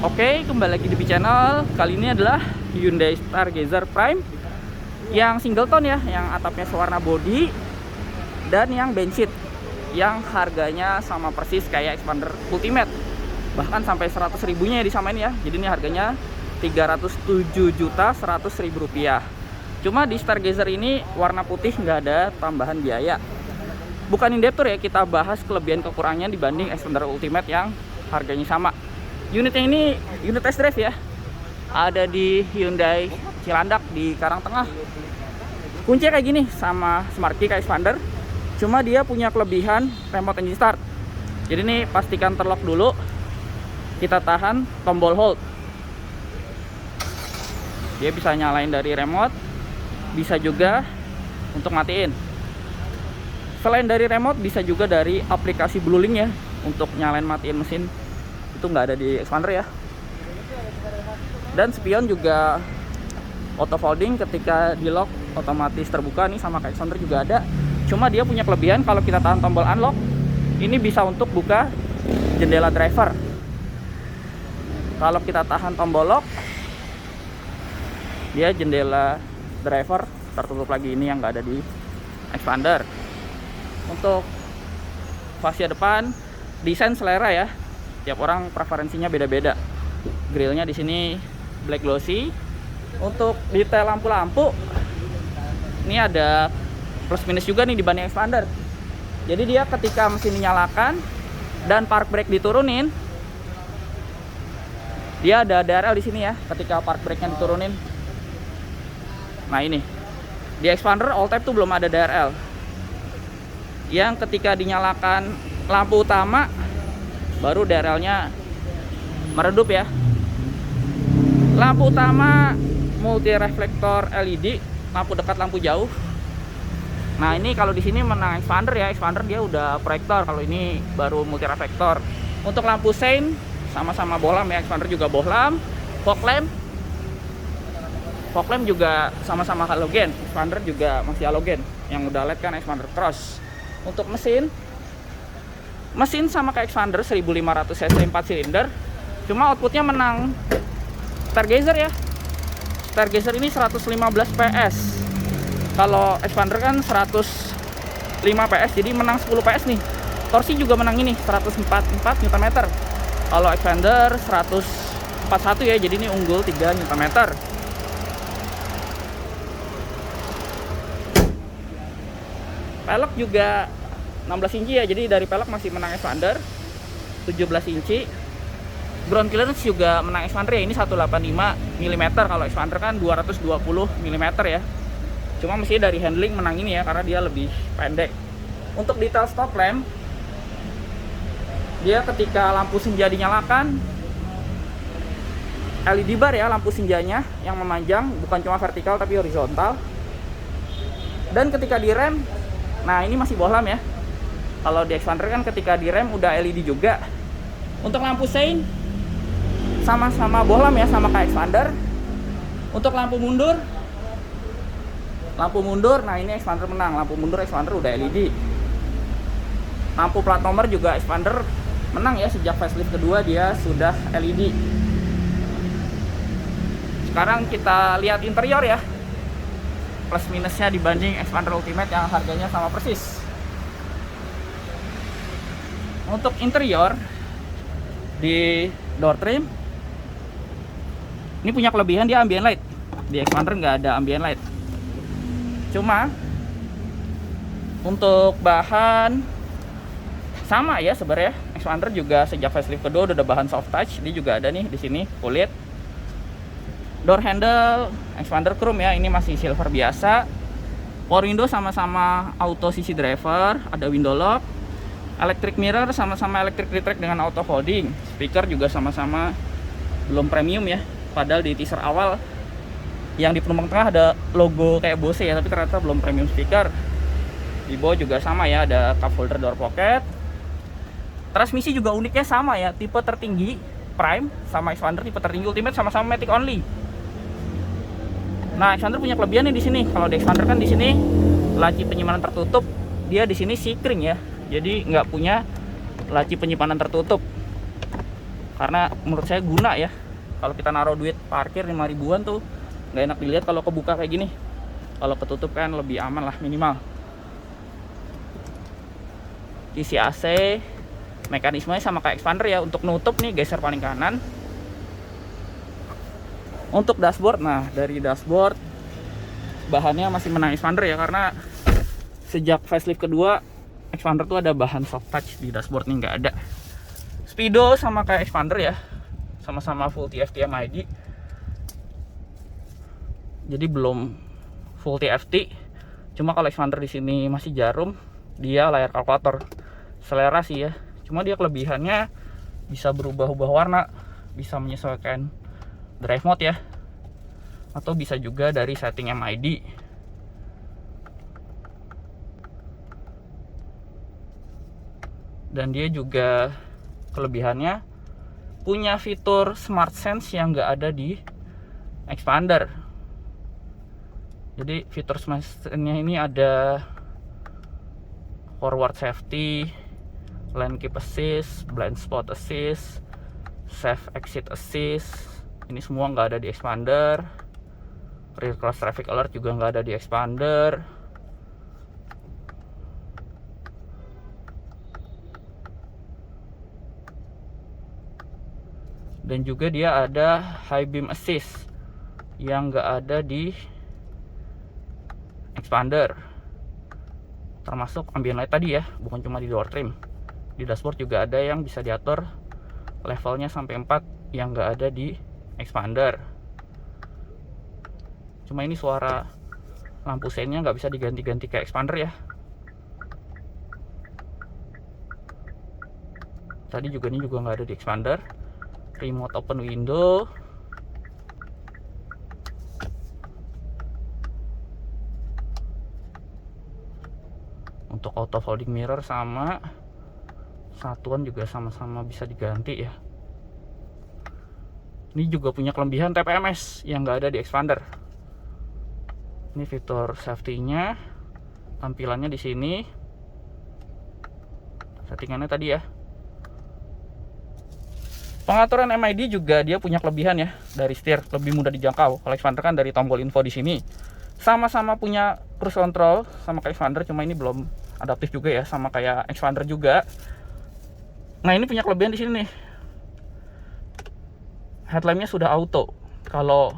Oke, kembali lagi di channel. Kali ini adalah Hyundai Stargazer Prime yang single tone ya, yang atapnya sewarna body dan yang benchit, yang harganya sama persis kayak Xpander Ultimate, bahkan sampai 100 ribunya ya disamain ya. Jadi ini harganya 307.100.000 rupiah. Cuma di Stargazer ini warna putih, nggak ada tambahan biaya. Bukan in-depth ya, kita bahas kelebihan kekurangannya dibanding Xpander Ultimate yang harganya sama. Unitnya ini unit test drive ya, ada di Hyundai Cilandak di Karangtengah. Kuncinya kayak gini, sama smart key kayak Xpander, cuma dia punya kelebihan remote engine start. Jadi ini pastikan terlock dulu, kita tahan tombol hold, dia bisa nyalain dari remote, bisa juga untuk matiin. Selain dari remote, bisa juga dari aplikasi BlueLink ya, untuk nyalain matiin mesin. Itu nggak ada di Xpander ya. Dan spion juga auto folding, ketika di lock otomatis terbuka nih, sama kayak Xpander juga ada. Cuma dia punya kelebihan, kalau kita tahan tombol unlock, ini bisa untuk buka jendela driver. Kalau kita tahan tombol lock, dia jendela driver tertutup lagi, ini yang nggak ada di Xpander. Untuk fascia depan, desain selera ya. Tiap orang preferensinya beda-beda. Grillnya di sini black glossy. Untuk detail lampu-lampu, ini ada plus minus juga nih dibanding Xpander. Jadi dia ketika mesin dinyalakan dan park brake diturunin, dia ada DRL di sini ya. Ketika park brake-nya diturunin, nah ini di Xpander all type tuh belum ada DRL. Yang ketika dinyalakan lampu utama, baru DRL-nya meredup ya. Lampu utama multi reflektor LED, lampu dekat, lampu jauh. Nah ini kalau di sini menang Xpander ya. Xpander dia udah proyektor, kalau ini baru multi reflektor. Untuk lampu sein sama-sama bohlam ya. Xpander juga bohlam. Fog lamp juga sama-sama halogen. Xpander juga masih halogen. Yang udah LED kan Xpander Cross. Untuk mesin sama kayak Xpander 1500 cc 4 silinder, cuma outputnya menang Stargazer ya. Stargazer ini 115 PS, kalau Xpander kan 105 PS, jadi menang 10 PS nih. Torsi juga menang ini 144 Nm. Kalau Xpander 141 ya, jadi ini unggul 3 Nm. Pelek juga 16 inci ya, jadi dari pelek masih menang Xpander. 17 inci. Ground clearance juga menang Xpander ya, ini 185 mm. Kalau Xpander kan 220 mm ya. Cuma mesti dari handling menang ini ya, karena dia lebih pendek. Untuk detail stop lamp, dia ketika lampu senja dinyalakan, LED bar ya, lampu senjanya yang memanjang, bukan cuma vertikal tapi horizontal. Dan ketika direm, nah ini masih bohlam ya. Kalau di Xpander kan ketika direm udah LED juga. Untuk lampu sein sama-sama bohlam ya, sama kayak Xpander. Untuk lampu mundur, nah ini Xpander menang. Lampu mundur Xpander udah LED. Lampu plat nomor juga Xpander menang ya, sejak facelift kedua dia sudah LED. Sekarang kita lihat interior ya, plus minusnya dibanding Xpander Ultimate yang harganya sama persis. Untuk interior di door trim, ini punya kelebihan dia ambient light. Di Xpander nggak ada ambient light. Cuma untuk bahan sama ya sebenarnya. Xpander juga sejak facelift kedua udah ada bahan soft touch. Dia juga ada nih di sini kulit. Door handle Xpander chrome ya, ini masih silver biasa. Power window sama-sama auto sisi driver, ada window lock. Electric mirror sama-sama electric retract dengan auto folding. Speaker juga sama-sama belum premium ya. Padahal di teaser awal yang di penumpang tengah ada logo kayak Bose ya, tapi ternyata belum premium speaker. Di bawah juga sama ya, ada cup holder door pocket. Transmisi juga uniknya sama ya, tipe tertinggi Prime sama Xpander, tipe tertinggi Ultimate sama-sama matic only. Nah, Xpander punya kelebihan nih di sini. Kalau di Xpander kan di sini laci penyimpanan tertutup, dia di sini C-Kring ya. Jadi nggak punya laci penyimpanan tertutup. karena menurut saya guna ya. Kalau kita naruh duit parkir 5 ribuan tuh nggak enak dilihat kalau kebuka kayak gini. Kalau ketutup kan lebih aman lah minimal. Isi AC, mekanismenya sama kayak expander ya. Untuk nutup nih geser paling kanan. Untuk dashboard, nah dari dashboard bahannya masih menang expander ya, karena sejak facelift kedua expander tuh ada bahan soft touch di dashboard nih, nggak ada. Speedo sama kayak expander ya, sama-sama full TFT MID. Jadi belum full TFT. Cuma kalau expander di sini masih jarum, dia layar kalkulator. Selera sih ya. Cuma dia kelebihannya bisa berubah-ubah warna, bisa menyesuaikan drive mode ya. Atau bisa juga dari setting MID. Dan dia juga kelebihannya punya fitur Smart Sense yang nggak ada di expander. Jadi fitur Smart Sense-nya ini ada forward safety, lane keep assist, blind spot assist, safe exit assist. Ini semua nggak ada di expander. Rear cross traffic alert juga nggak ada di expander. Dan juga dia ada high beam assist yang nggak ada di expander. Termasuk ambient light tadi ya, bukan cuma di door trim. Di dashboard juga ada yang bisa diatur levelnya sampai 4 yang nggak ada di expander. Cuma ini suara lampu seinnya nggak bisa diganti-ganti kayak expander ya. Tadi juga ini juga nggak ada di expander. Remote open window. Untuk auto folding mirror sama satuan juga sama-sama bisa diganti ya. Ini juga punya kelebihan TPMS yang nggak ada di expander. Ini fitur safety-nya, tampilannya di sini. Settingannya tadi ya. Pengaturan MID juga dia punya kelebihan ya, dari setir lebih mudah dijangkau. Kalau expander kan dari tombol info di sini. Sama-sama punya cruise control sama kayak expander, cuma ini belum adaptif juga ya, sama kayak expander juga. Nah, ini punya kelebihan di sini nih. Headlampnya sudah auto. Kalau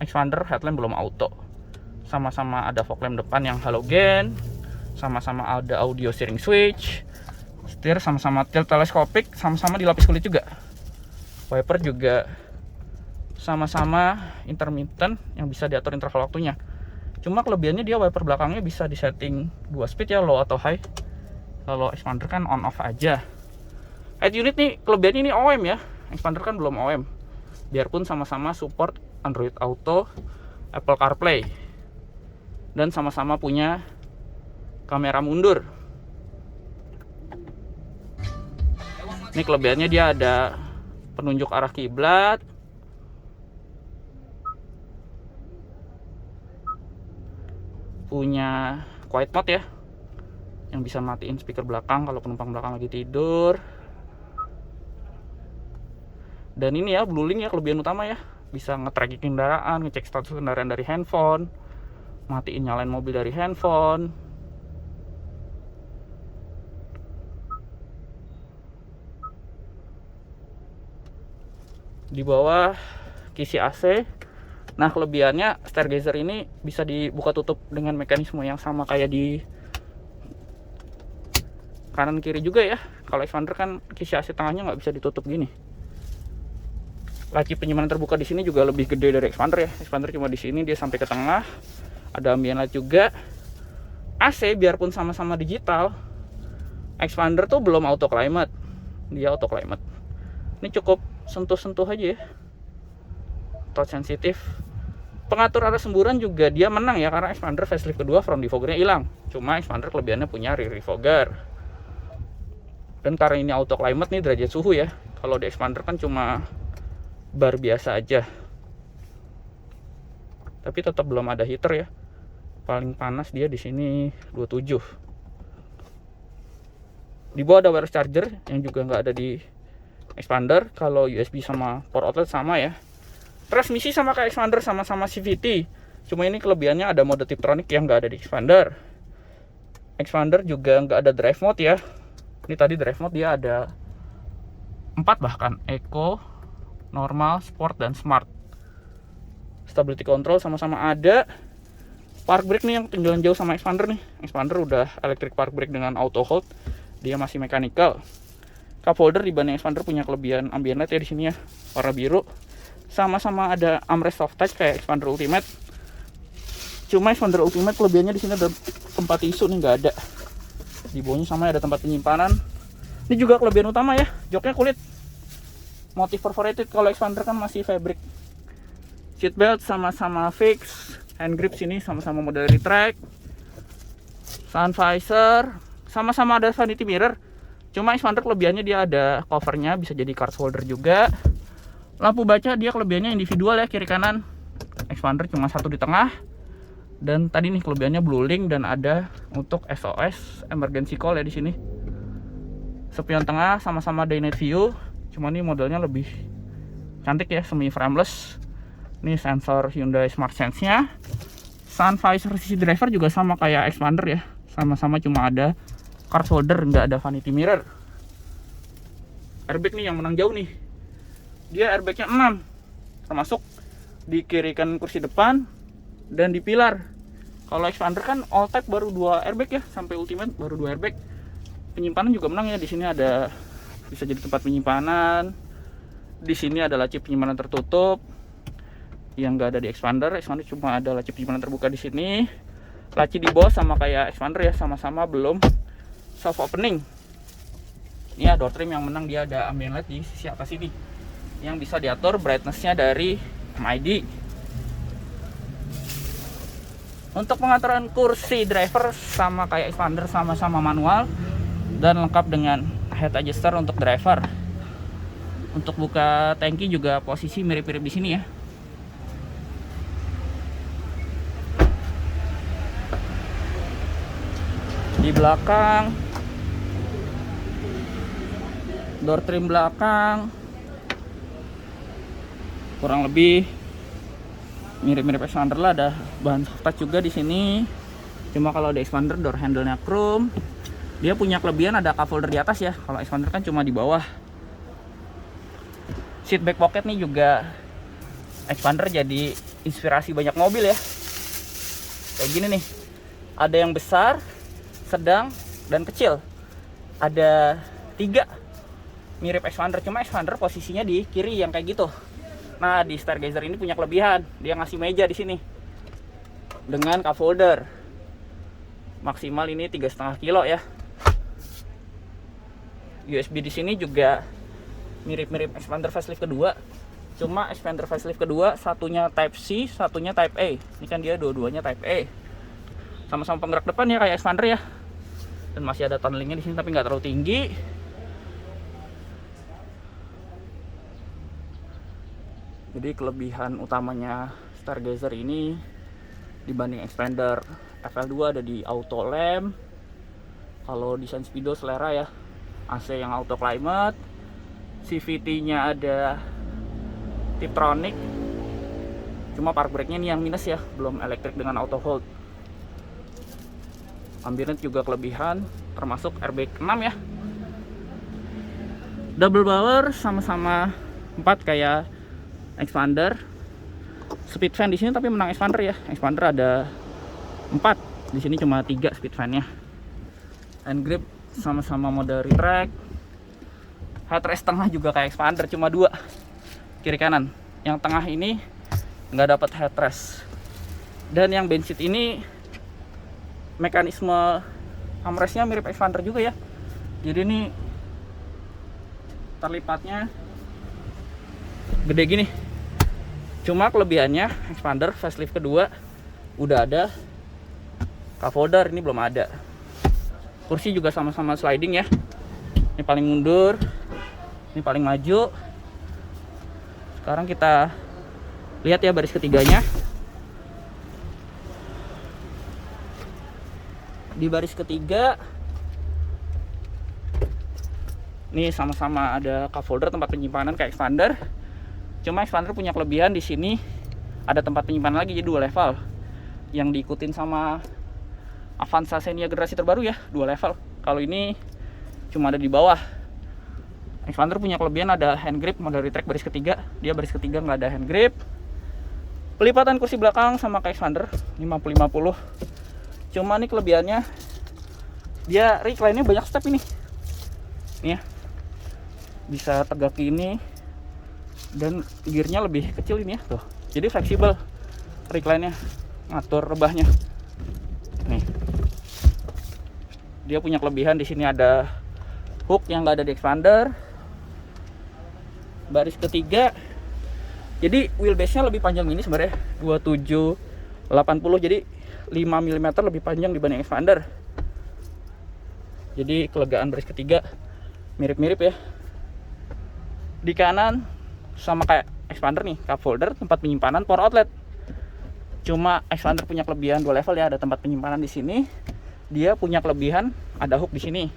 expander headlamp belum auto. Sama-sama ada fog lamp depan yang halogen, sama-sama ada audio steering switch, setir sama-sama tilt teleskopik, sama-sama dilapis kulit juga. Wiper juga sama-sama intermittent yang bisa diatur interval waktunya. Cuma kelebihannya dia wiper belakangnya bisa disetting 2 speed ya, low atau high. Kalau expander kan on off aja. Head unit nih kelebihannya ini OM ya. Expander kan belum OM. Biarpun sama-sama support Android Auto, Apple CarPlay. Dan sama-sama punya kamera mundur. Ini kelebihannya dia ada penunjuk arah kiblat, punya quiet mode ya, yang bisa matiin speaker belakang kalau penumpang belakang lagi tidur. Dan ini ya BlueLink ya, kelebihan utama ya, bisa nge-tracking kendaraan, ngecek status kendaraan dari handphone, matiin nyalain mobil dari handphone. Di bawah kisi AC. Nah, kelebihannya stargazer ini bisa dibuka tutup dengan mekanisme yang sama kayak di kanan kiri juga ya. Kalau expander kan kisi AC tengahnya nggak bisa ditutup gini. Laci penyimpanan terbuka di sini juga lebih gede dari expander ya. Expander cuma di sini, dia sampai ke tengah. Ada ambient light juga. AC biarpun sama-sama digital, expander tuh belum auto climate. Dia auto climate. Ini cukup sentuh-sentuh aja ya. Touch sensitif. Pengatur arah semburan juga dia menang ya, karena expander facelift kedua front defoggernya hilang. Cuma expander kelebihannya punya rear defogger. Dan karena ini auto climate nih derajat suhu ya. Kalau di expander kan cuma bar biasa aja. Tapi tetap belum ada heater ya. Paling panas dia di sini 27. Di bawah ada wireless charger yang juga nggak ada di expander. Kalau USB sama port outlet sama ya. Transmisi sama kayak expander, sama-sama CVT. Cuma ini kelebihannya ada mode Tiptronic yang nggak ada di expander. Expander juga nggak ada drive mode ya. Ini tadi drive mode dia ada 4 bahkan, Eco, normal, sport, dan smart. Stability control sama-sama ada. Park brake nih yang tinggalan jauh sama expander nih. Expander udah electric park brake dengan auto hold, dia masih mechanical. Cup holder dibanding expander punya kelebihan ambient light ya di sini ya, warna biru. Sama-sama ada armrest soft touch kayak expander ultimate. Cuma expander ultimate kelebihannya di sini ada tempat tisu nih, nggak ada. Di bawahnya sama ada tempat penyimpanan. Ini juga kelebihan utama ya, joknya kulit. Motif perforated, kalau expander kan masih fabric. Seat belt sama-sama fix. Hand grip sini sama-sama model retract. Sun visor sama-sama ada vanity mirror. Cuma expander kelebihannya dia ada covernya, bisa jadi card holder juga. Lampu baca dia kelebihannya individual ya, kiri kanan. Expander cuma satu di tengah. Dan tadi nih kelebihannya blue link dan ada untuk SOS emergency call ya di sini. Spion tengah sama-sama day night view. Cuma ini modelnya lebih cantik ya, semi frameless. Ini sensor Hyundai Smart Sense-nya. Sun visor sisi driver juga sama kayak expander ya. Sama-sama cuma ada card holder, nggak ada vanity mirror. Airbag nih yang menang jauh nih. Dia airbagnya 6. Termasuk di kiri kanan kursi depan dan di pilar. Kalau expander kan all type baru 2 airbag ya, sampai ultimate baru 2 airbag. Penyimpanan juga menang ya. Di sini ada bisa jadi tempat penyimpanan. Di sini ada laci penyimpanan tertutup yang nggak ada di expander. Expander cuma ada laci penyimpanan terbuka di sini. Laci di bawah sama kayak expander ya, sama-sama belum soft opening. Ini ya door trim yang menang, dia ada ambient light di sisi atas ini yang bisa diatur brightness-nya dari MID. Untuk pengaturan kursi driver sama kayak expander, sama-sama manual dan lengkap dengan head adjuster untuk driver. Untuk buka tangki juga posisi mirip-mirip di sini ya. Di belakang door trim belakang kurang lebih mirip-mirip expander lah, ada bahan soft touch juga di sini. Cuma kalau ada expander door handle-nya chrome. Dia punya kelebihan ada cup holder di atas ya. Kalau expander kan cuma di bawah. Seat back pocket nih juga expander jadi inspirasi banyak mobil ya. Kayak gini nih. Ada yang besar, sedang, dan kecil. Ada 3 mirip expander, cuma expander posisinya di kiri yang kayak gitu. Nah, di Stargazer ini punya kelebihan, dia ngasih meja di sini dengan cup holder. Maksimal ini 3,5 kilo ya. USB di sini juga mirip-mirip expander facelift kedua. Cuma expander facelift kedua satunya Type C, satunya Type A. Ini kan dia dua-duanya Type A. Sama-sama penggerak depan ya kayak expander ya. Dan masih ada tunnelingnya di sini tapi nggak terlalu tinggi. Jadi kelebihan utamanya Stargazer ini dibanding expander FL2 ada di auto lamp. Kalau desain speedo selera ya. AC yang auto climate. CVT-nya ada Tiptronic. Cuma park brake-nya ini yang minus ya, belum elektrik dengan auto hold. Ambient juga kelebihan, termasuk airbag 6 ya. Double power sama-sama 4 kayak expander. Speed fan di sini tapi menang expander ya. Expander ada 4, di sini cuma 3 speed fan-nya. Hand grip sama-sama mode retract. Headrest tengah juga kayak expander, cuma 2 kiri kanan. Yang tengah ini nggak dapat headrest. Dan yang bench seat ini mekanisme armrestnya mirip expander juga ya. Jadi ini terlipatnya gede gini. Cuma kelebihannya expander facelift kedua udah ada cup holder, ini belum ada. Kursi juga sama-sama sliding ya. Ini paling mundur, ini paling maju. Sekarang kita lihat ya baris ketiganya. Di baris ketiga Ini sama-sama ada cup holder, tempat penyimpanan kayak Xpander. Cuma Xpander punya kelebihan di sini ada tempat penyimpanan lagi, jadi 2 level. Yang diikutin sama Avanza Xenia generasi terbaru ya, 2 level. Kalau ini cuma ada di bawah. Xpander punya kelebihan ada hand grip model retract baris ketiga. Dia baris ketiga nggak ada hand grip. Pelipatan kursi belakang sama kayak Xpander 50-50. Cuma nih kelebihannya dia recline-nya banyak step ini. Nih ya. Bisa tegak ini dan gearnya lebih kecil ini ya tuh. Jadi fleksibel recline-nya, ngatur rebahnya. Nih. Dia punya kelebihan di sini ada hook yang nggak ada di Xpander. Baris ketiga. Jadi wheelbase-nya lebih panjang ini sebenarnya 2780, jadi 5 mm lebih panjang dibanding Xpander. Jadi kelegaan baris ketiga mirip-mirip ya. Di kanan sama kayak Xpander nih, cup holder, tempat penyimpanan, power outlet. Cuma Xpander punya kelebihan 2 level ya, ada tempat penyimpanan di sini. Dia punya kelebihan ada hook di sini.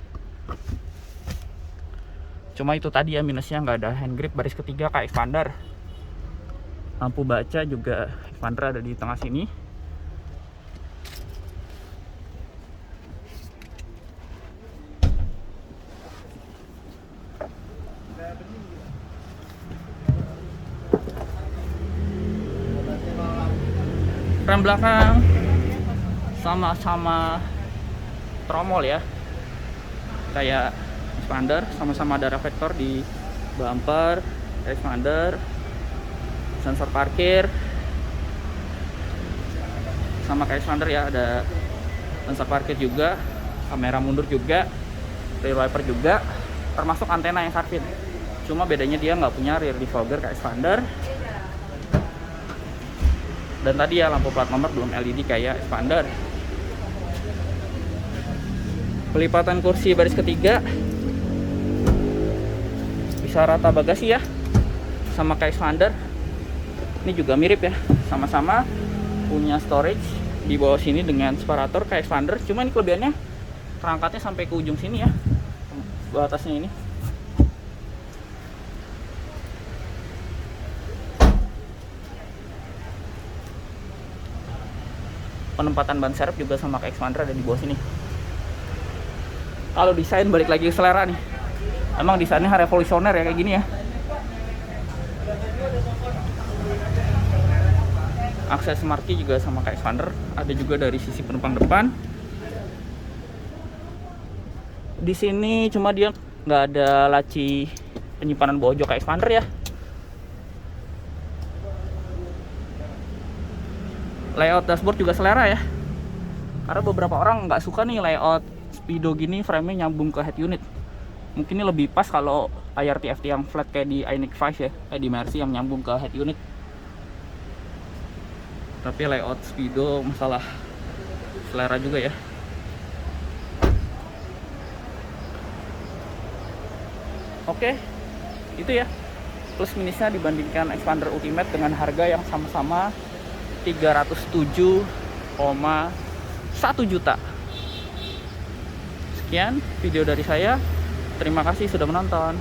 Cuma itu tadi ya minusnya, nggak ada hand grip baris ketiga kayak Xpander. Lampu baca juga Xpander ada di tengah sini. Rem belakang sama-sama tromol ya, kayak Xpander, sama-sama ada reflektor di bumper Xpander, sensor parkir sama kayak Xpander ya, ada sensor parkir juga, kamera mundur juga, rear wiper juga, termasuk antena yang shark fin. Cuma bedanya dia nggak punya rear defogger kayak Xpander. Dan tadi ya lampu plat nomor belum LED kayak Xpander. Pelipatan kursi baris ketiga, bisa rata bagasi ya, sama kayak Xpander. Ini juga mirip ya, sama-sama punya storage di bawah sini dengan separator kayak Xpander. Cuma ini kelebihannya perangkatnya sampai ke ujung sini ya, bawah atasnya ini. Penempatan ban serep juga sama kayak Xpander ada di bawah sini. Kalau desain balik lagi ke selera nih. Emang desainnya revolusioner ya kayak gini ya. Akses smart key juga sama kayak Xpander, ada juga dari sisi penumpang depan. Di sini cuma dia nggak ada laci penyimpanan bawah jok kayak Xpander ya. Layout dashboard juga selera ya, karena beberapa orang nggak suka nih layout Speedo gini, frame-nya nyambung ke head unit. Mungkin ini lebih pas kalau layar TFT yang flat kayak di iNIQ 5 ya, kayak di Mercy yang nyambung ke head unit. Tapi layout Speedo masalah selera juga ya. Oke, itu ya plus minusnya dibandingkan Xpander Ultimate dengan harga yang sama-sama 307,1 juta. Sekian video dari saya. Terima kasih sudah menonton.